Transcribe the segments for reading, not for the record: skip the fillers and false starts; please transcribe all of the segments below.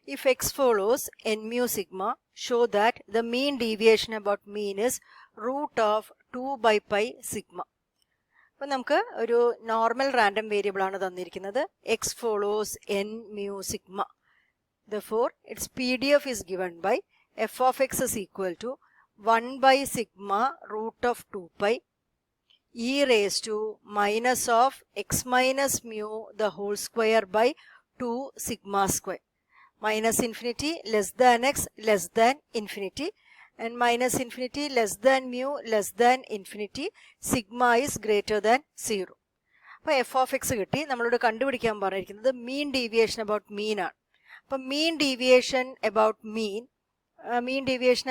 If x follows n mu sigma, show that the mean deviation about mean is root of 2 by pi sigma. അപ്പോൾ നമുക്ക് ഒരു normal random variable ആണ് തന്നിരിക്കുന്നത്. x follows n mu sigma. Therefore, its PDF is given by f of x is equal to 1 by sigma root of 2 pi e raised to minus of x minus mu the whole square by 2 sigma square. Minus infinity less than x less than infinity, and minus infinity less than mu less than infinity, sigma is greater than 0. അപ്പോൾ f of x കിട്ടി. നമ്മളോട് കണ്ടുപിടിക്കാൻ പറഞ്ഞിരിക്കുന്നത് മീൻ deviation about mean ആണ്. അപ്പം mean deviation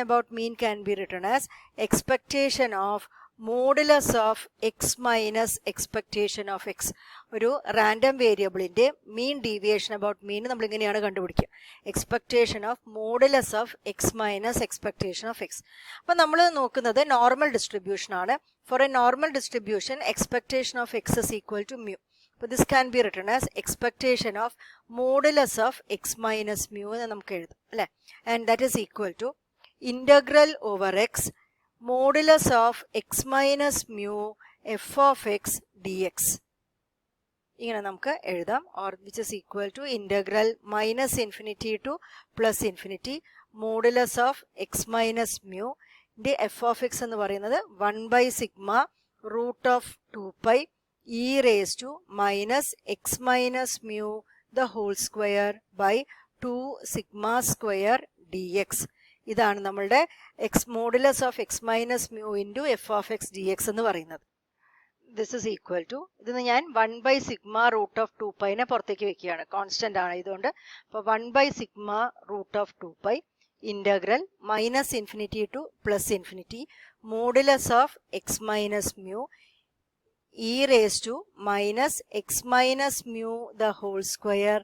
about mean can be written as expectation of modulus of x minus expectation of x. ഒരു random വേരിയബിളിന്റെ mean deviation about mean നമ്മൾ ഇങ്ങനെയാണ് കണ്ടുപിടിക്കുക. Expectation of modulus of x minus expectation of x. അപ്പം നമ്മൾ നോക്കുന്നത് normal distribution ആണ്. For a normal distribution expectation of x is equal to mu. അപ്പോൾ this can be written as expectation of modulus of x minus mu എന്ന് നമുക്ക് എഴുതാം അല്ലേ. And that is equal to integral over x modulus of x minus mu f of x dx. ഇങ്ങനെ നമുക്ക് എഴുതാം. or which is equal to integral minus infinity to plus infinity modulus of x minus mu ന്റെ f of x എന്ന് പറയുന്നത് 1 by sigma root of 2 pi e raised to minus x minus mu the whole square by 2 sigma square dx. ഇതാണ് നമ്മളുടെ x modulus of x minus mu into f of x d x എന്ന് പറയുന്നത്. This is equal to, ഇതിന് ഞാൻ 1 by sigma root of 2 പൈനെ പുറത്തേക്ക് വെക്കുകയാണ്, constant ആണ് ഇതുകൊണ്ട്. അപ്പോൾ 1 by sigma root of 2 pi integral minus infinity to plus infinity modulus of x minus mu e raise to minus x minus mu the whole square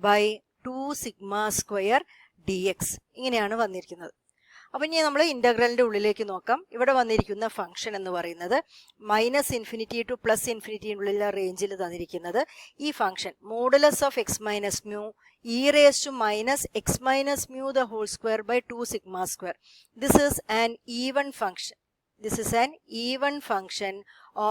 by 2 sigma square d x. ഇങ്ങനെയാണ് വന്നിരിക്കുന്നത്. അപ്പം ഇനി നമ്മൾ ഇന്റഗ്രലിന്റെ ഉള്ളിലേക്ക് നോക്കാം. ഇവിടെ വന്നിരിക്കുന്ന ഫംഗ്ഷൻ എന്ന് പറയുന്നത് മൈനസ് ഇൻഫിനിറ്റി ടു പ്ലസ് ഇൻഫിനിറ്റിയുള്ള റേഞ്ചിൽ തന്നിരിക്കുന്നത് ഈ function modulus of x minus mu e raise to minus x minus mu the whole square by 2 sigma square. This is an even function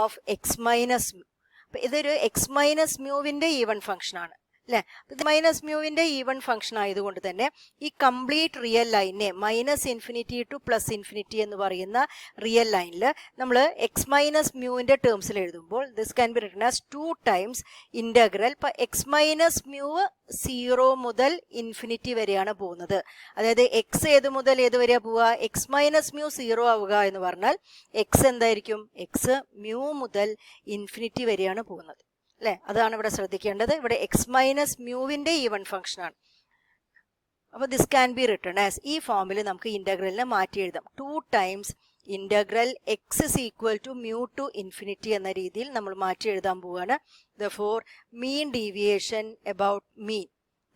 of x minus mu. അപ്പം ഇതൊരു x minus മ്യൂവിന്റെ even function ആണ് അല്ലെ. ഇത് minus മ്യൂവിന്റെ even function ആയതുകൊണ്ട് തന്നെ ഈ കംപ്ലീറ്റ് റിയൽ ലൈനെ minus infinity to plus infinity എന്ന് പറയുന്ന റിയൽ ലൈനിൽ നമ്മൾ എക്സ് മൈനസ് മ്യൂവിന്റെ ടേംസിൽ എഴുതുമ്പോൾ this can be written as 2 times integral. ഇപ്പൊ എക്സ് മൈനസ് മ്യൂ 0 മുതൽ ഇൻഫിനിറ്റി വരെയാണ് പോകുന്നത്. അതായത് എക്സ് ഏത് മുതൽ ഏത് വരെയാ പോവുക? എക്സ് മൈനസ് മ്യൂ 0 ആവുക എന്ന് പറഞ്ഞാൽ എക്സ് എന്തായിരിക്കും? എക്സ് മ്യൂ മുതൽ ഇൻഫിനിറ്റി വരെയാണ് പോകുന്നത് അല്ലെ. അതാണ് ഇവിടെ ശ്രദ്ധിക്കേണ്ടത്. ഇവിടെ എക്സ് മൈനസ് മ്യൂവിന്റെ ഈവൻ ഫംഗ്ഷൻ ആണ്. അപ്പൊ this can be written as, ഈ ഫോമിൽ നമുക്ക് ഇന്റഗ്രലിനെ മാറ്റി എഴുതാം. 2 times integral x is equal to mu to infinity എന്ന രീതിയിൽ നമ്മൾ മാറ്റി എഴുതാൻ പോവുകയാണ്. Therefore mean deviation about mean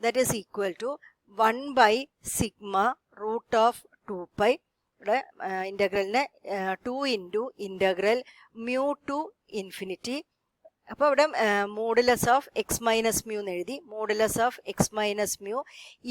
that is equal to 1 by sigma root of 2 pi. ഇവിടെ ഇന്റഗ്രലിനെ 2 into integral mu to infinity. അപ്പോൾ ഇവിടെ modulus of x minus mu എന്ന് എഴുതി. Modulus of x minus mu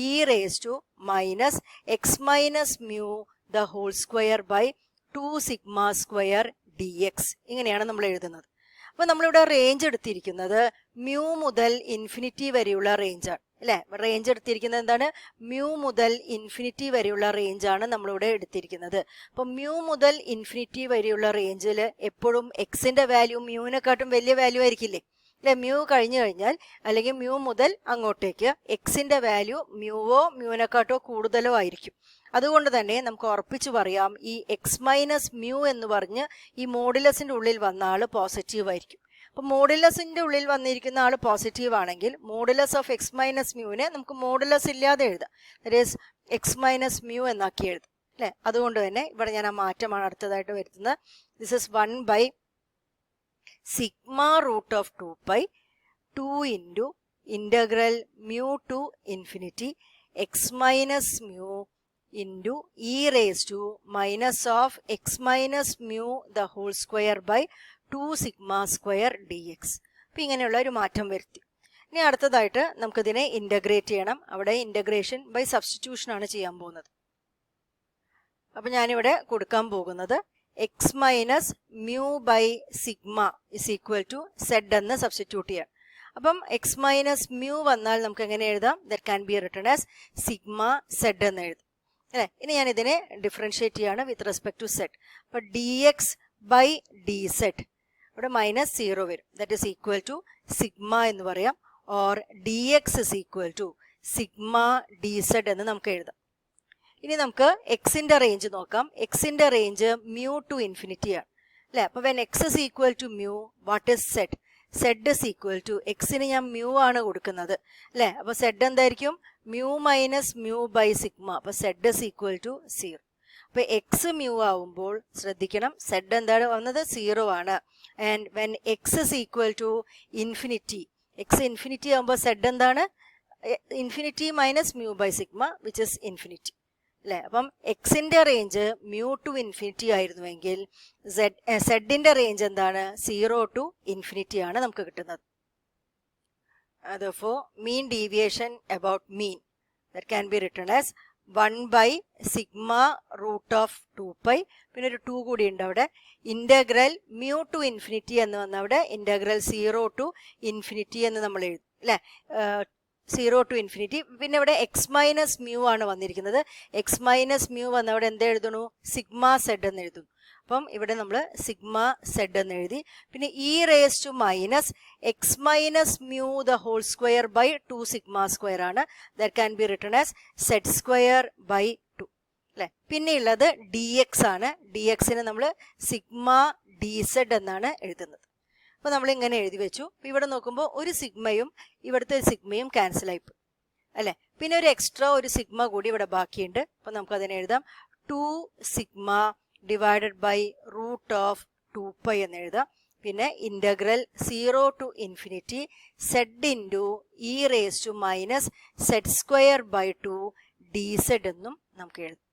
e raise to minus x minus mu the whole square by 2 sigma square d x. ഇങ്ങനെയാണ് നമ്മൾ എഴുതുന്നത്. അപ്പോൾ നമ്മളിവിടെ റേഞ്ച് എടുത്തിരിക്കുന്നത് മ്യൂ മുതൽ ഇൻഫിനിറ്റി വരെയുള്ള റേഞ്ചാണ് അല്ലെ. റേഞ്ച് എടുത്തിരിക്കുന്നത് എന്താണ്? മ്യൂ മുതൽ ഇൻഫിനിറ്റി വരെയുള്ള റേഞ്ചാണ് നമ്മളിവിടെ എടുത്തിരിക്കുന്നത്. അപ്പം മ്യൂ മുതൽ ഇൻഫിനിറ്റി വരെയുള്ള റേഞ്ചിൽ എപ്പോഴും എക്സിന്റെ വാല്യൂ മ്യൂവിനെക്കാട്ടും വലിയ വാല്യൂ ആയിരിക്കില്ലേ അല്ലെ. മ്യൂ കഴിഞ്ഞു കഴിഞ്ഞാൽ അല്ലെങ്കിൽ മ്യൂ മുതൽ അങ്ങോട്ടേക്ക് എക്സിന്റെ വാല്യൂ മ്യൂവിനെക്കാട്ടോ കൂടുതലോ ആയിരിക്കും. അതുകൊണ്ട് തന്നെ നമുക്ക് ഉറപ്പിച്ചു പറയാം ഈ എക്സ് മൈനസ് മ്യൂ എന്ന് പറഞ്ഞ് ഈ മോഡുലസിന്റെ ഉള്ളിൽ വന്ന ആള് പോസിറ്റീവ് ആയിരിക്കും. അപ്പൊ മോഡുലസിന്റെ ഉള്ളിൽ വന്നിരിക്കുന്ന ആള് പോസിറ്റീവ് ആണെങ്കിൽ മോഡുലസ് ഓഫ് എക്സ് മൈനസ് മ്യൂവിനെ നമുക്ക് മോഡുലസ് ഇല്ലാതെ എഴുതാം. That is X minus mu എന്നാക്കി എഴുതാം അല്ലെ. അതുകൊണ്ട് തന്നെ ഇവിടെ ഞാൻ ആ മാറ്റമാണ് അടുത്തതായിട്ട് വരുത്തുന്നത്. This is 1 by sigma root of 2 pi 2 into integral mu to infinity x minus mu into e raise to minus of x minus mu the whole square by 2 sigma square d x. അപ്പം ഇങ്ങനെയുള്ള ഒരു മാറ്റം വരുത്തി. ഇനി അടുത്തതായിട്ട് നമുക്കിതിനെ integrate ചെയ്യണം. അവിടെ ഇൻ്റഗ്രേഷൻ ബൈ സബ്സ്റ്റിറ്റ്യൂഷനാണ് ചെയ്യാൻ പോകുന്നത്. അപ്പം ഞാനിവിടെ കൊടുക്കാൻ പോകുന്നത് x minus mu by sigma is equal to z എന്ന് സബ്സ്റ്റിറ്റ്യൂട്ട് ചെയ്യാം. അപ്പം എക്സ് മൈനസ് മ്യൂ വന്നാൽ നമുക്ക് എങ്ങനെ എഴുതാം? That can be written as sigma z എന്ന് എഴുതും അല്ലേ. ഇനി ഞാൻ ഇതിനെ ഡിഫറൻഷിയേറ്റ് ചെയ്യാണ് വിത്ത് റെസ്പെക്ട് ടു സെഡ്. അപ്പം d x by d z ഇവിടെ മൈനസ് 0 വരും. That is equal to sigma എന്ന് പറയാം. Or d x is equal to sigma d z എന്ന് നമുക്ക് എഴുതാം. ഇനി നമുക്ക് എക്സിന്റെ റേഞ്ച് നോക്കാം. എക്സിന്റെ റേഞ്ച് മ്യൂ ടു ഇൻഫിനിറ്റി ആണ് അല്ലേ. അപ്പോൾ when x is equal to mu, what is z? Z is equal to, എക്സിന് ഞാൻ മ്യൂ ആണ് കൊടുക്കുന്നത് അല്ലേ. അപ്പോൾ സെഡ് എന്തായിരിക്കും? Mu minus mu by sigma. അപ്പോൾ സെഡ് ഇസ് ഈക്വൽ ടു 0. അപ്പോൾ എക്സ് മ്യൂ ആവുമ്പോൾ ശ്രദ്ധിക്കണം, സെഡ് എന്താണ് വന്നത്? 0 ആണ്. And when x is equal to infinity, x infinity ആകുമ്പോൾ സെഡ് എന്താണ്? Infinity minus mu by sigma which is infinity അല്ലേ. അപ്പം എക്സിന്റെ റേഞ്ച് മ്യൂ ടു ഇൻഫിനിറ്റി ആയിരുന്നുവെങ്കിൽ സെഡിന്റെ റേഞ്ച് എന്താണ്? 0 ടു ഇൻഫിനിറ്റി ആണ് നമുക്ക് കിട്ടുന്നത്. Therefore, mean deviation about mean that can be written as 1 by sigma root of 2 pi. പിന്നെ ഒരു 2 കൂടി ഉണ്ട് അവിടെ. ഇന്റഗ്രൽ മ്യൂ ടു ഇൻഫിനിറ്റി എന്ന് വന്ന അവിടെ ഇന്റഗ്രൽ 0 ടു ഇൻഫിനിറ്റി എന്ന് നമ്മൾ എഴുതും അല്ലേ. 0 ടു ഇൻഫിനിറ്റി. പിന്നെ ഇവിടെ എക്സ് മൈനസ് മ്യൂ ആണ് വന്നിരിക്കുന്നത്. എക്സ് മൈനസ് മ്യൂ വന്ന അവിടെ എന്ത് എഴുതുന്നു? സിഗ്മ സെഡ് എന്ന് എഴുതുന്നു. അപ്പം ഇവിടെ നമ്മൾ സിഗ്മ സെഡ് എന്ന് എഴുതി. പിന്നെ e raise to minus x minus mu the whole square by 2 sigma square ആണ്. That can be written as z square by 2 അല്ലെ. പിന്നെ ഉള്ളത് ഡി എക്സ് ആണ്. ഡി എക്സിന് നമ്മൾ സിഗ്മ ഡി സെഡ് എന്നാണ് എഴുതുന്നത്. അപ്പോൾ നമ്മൾ ഇങ്ങനെ എഴുതി വെച്ചു. ഇവിടെ നോക്കുമ്പോൾ ഒരു സിഗ്മയും ഇവിടുത്തെ ഒരു സിഗ്മയും ക്യാൻസൽ ആയിപ്പോയി അല്ലേ. പിന്നെ ഒരു എക്സ്ട്രാ ഒരു സിഗ്മ കൂടി ഇവിടെ ബാക്കിയുണ്ട്. അപ്പോൾ നമുക്ക് അതിനെ എഴുതാം 2 sigma divided by root of 2 pi എന്ന് എഴുതാം. പിന്നെ integral 0 to infinity z into e raise to minus z square by 2 d z എന്നും നമുക്ക് എഴുതാം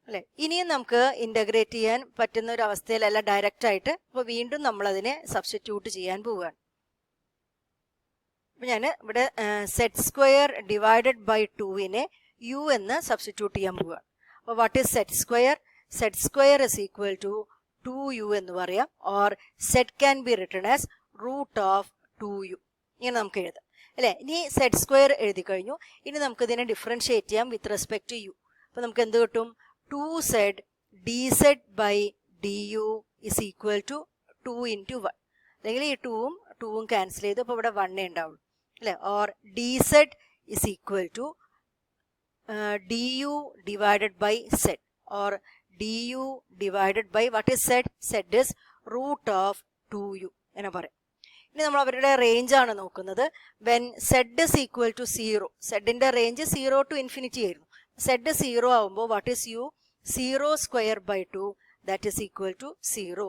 അല്ലെ. ഇനിയും നമുക്ക് ഇന്റഗ്രേറ്റ് ചെയ്യാൻ പറ്റുന്ന ഒരു അവസ്ഥയിലല്ല ഡയറക്റ്റ് ആയിട്ട്. അപ്പോൾ വീണ്ടും നമ്മൾ അതിനെ സബ്സ്റ്റിറ്റ്യൂട്ട് ചെയ്യാൻ പോവുകയാണ്. അപ്പം ഞാൻ ഇവിടെ സെഡ് സ്ക്വയർ ഡിവൈഡഡ് ബൈ 2നെ യു എന്ന് സബ്സ്റ്റിറ്റ്യൂട്ട് ചെയ്യാൻ പോവുകയാണ്. അപ്പോൾ what is z square? Z square is equal to 2u എന്ന് പറയാം. Or z can be written as root of 2u ഇങ്ങനെ നമുക്ക് എഴുതാം അല്ലേ. ഇനി സെഡ് സ്ക്വയർ എഴുതി കഴിഞ്ഞു. ഇനി നമുക്ക് ഇതിനെ ഡിഫറൻഷിയേറ്റ് ചെയ്യാം വിത്ത് റെസ്പെക്ട് ടു യു. അപ്പോൾ നമുക്ക് എന്ത് കിട്ടും? 2z dz by du is equal to 2 into 1. അല്ലെങ്കിൽ ഈ 2ഉം ക്യാൻസൽ ചെയ്തു. അപ്പോൾ ഇവിടെ 1 ഉണ്ടാവുള്ളൂ അല്ലേ. Or dz is equal to du divided by z. Or du divided by what is z? z is root of 2u എന്ന് പറയാം. ഇനി നമ്മൾ അവരുടെ റേഞ്ച് ആണ് നോക്കുന്നത്. When z is equal to 0, സെഡിന്റെ റേഞ്ച് 0 ടു ഇൻഫിനിറ്റി ആയിരുന്നു. z 0 ആവുമ്പോൾ what is u? 0 square by 2 that is equal to 0.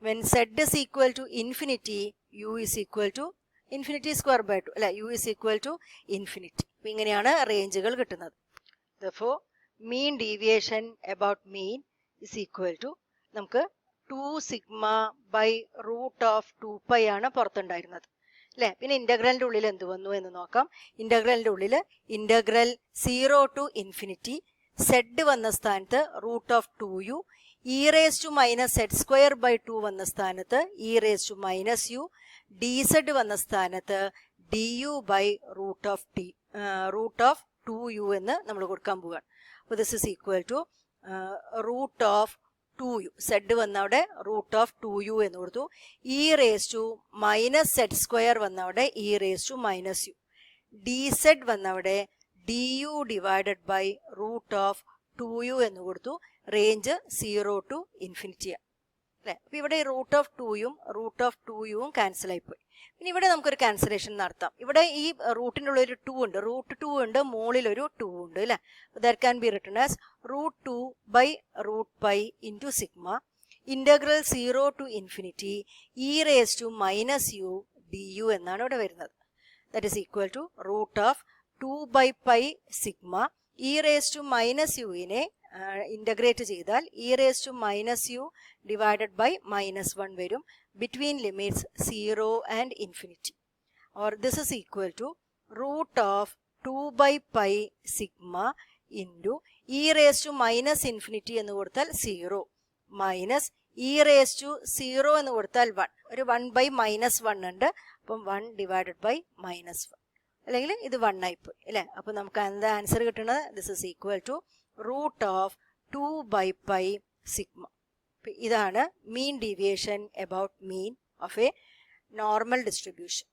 When z is equal to infinity u is equal to ഇൻഫിനിറ്റി സ്ക്വയർ ബൈ 2 അല്ല, u is equal to infinity. അപ്പം ഇങ്ങനെയാണ് റേഞ്ചുകൾ കിട്ടുന്നത്. Therefore, mean deviation about mean is equal to നമുക്ക് 2 sigma by root of 2 pi ആണ് പുറത്തുണ്ടായിരുന്നത് അല്ലേ. പിന്നെ ഇന്റഗ്രലിന്റെ ഉള്ളിൽ എന്ത് വന്നു എന്ന് നോക്കാം. ഇന്റഗ്രലിന്റെ ഉള്ളിൽ ഇന്റഗ്രൽ 0 ടു ഇൻഫിനിറ്റി സെഡ് വന്ന സ്ഥാനത്ത് root of 2u, e raise to minus z square by 2 വന്ന സ്ഥാനത്ത് e raise to minus u, d z വന്ന സ്ഥാനത്ത് d u by root of 2u എന്ന് നമ്മൾ കൊടുക്കാൻ പോവുകയാണ്. അപ്പോൾ this is equal to root of 2u. Z വന്ന അവിടെ റൂട്ട് ഓഫ് 2u എന്ന് കൊടുത്തു. E raise to minus z square വന്ന അവിടെ e raise to minus u, d z വന്ന അവിടെ D U divided by root of 2u എന്ന് കൊടുത്തു. റേഞ്ച് 0 ടു ഇൻഫിനിറ്റി അല്ലേ. അപ്പോൾ ഇവിടെ റൂട്ട് ഓഫ് 2uം ക്യാൻസൽ ആയിപ്പോയി. പിന്നെ ഇവിടെ നമുക്കൊരു ക്യാൻസലേഷൻ നടത്താം. ഇവിടെ ഈ റൂട്ടിൻ്റെ ഉള്ളിൽ ഒരു 2 ഉണ്ട്, റൂട്ട് 2 ഉണ്ട്, മുകളിലൊരു 2 ഉണ്ട് അല്ലേ. That can be written as root 2 by root pi into sigma integral 0 to infinity e raise to minus u d u എന്നാണ് ഇവിടെ വരുന്നത്. That is equal to root of 2 by pi sigma. E raise to minus യുവിനെ integrate ചെയ്താൽ e raise to minus u divided by -1 വരും between limits 0 and infinity. or this is equal to root of 2 by pi sigma into e raised to minus infinity എന്ന് കൊടുത്താൽ 0 minus e raised to 0 എന്ന് കൊടുത്താൽ 1 ഒരു 1 by minus 1 ഉണ്ട് അപ്പം 1 divided by minus 1 അല്ലെങ്കിൽ ഇത് 1 ആയിപ്പോയി അല്ലേ അപ്പോൾ നമുക്ക് എന്താ ആൻസർ കിട്ടുന്നത് this is equal to root of 2 by pi sigma ഇതാണ് mean deviation about mean of a normal distribution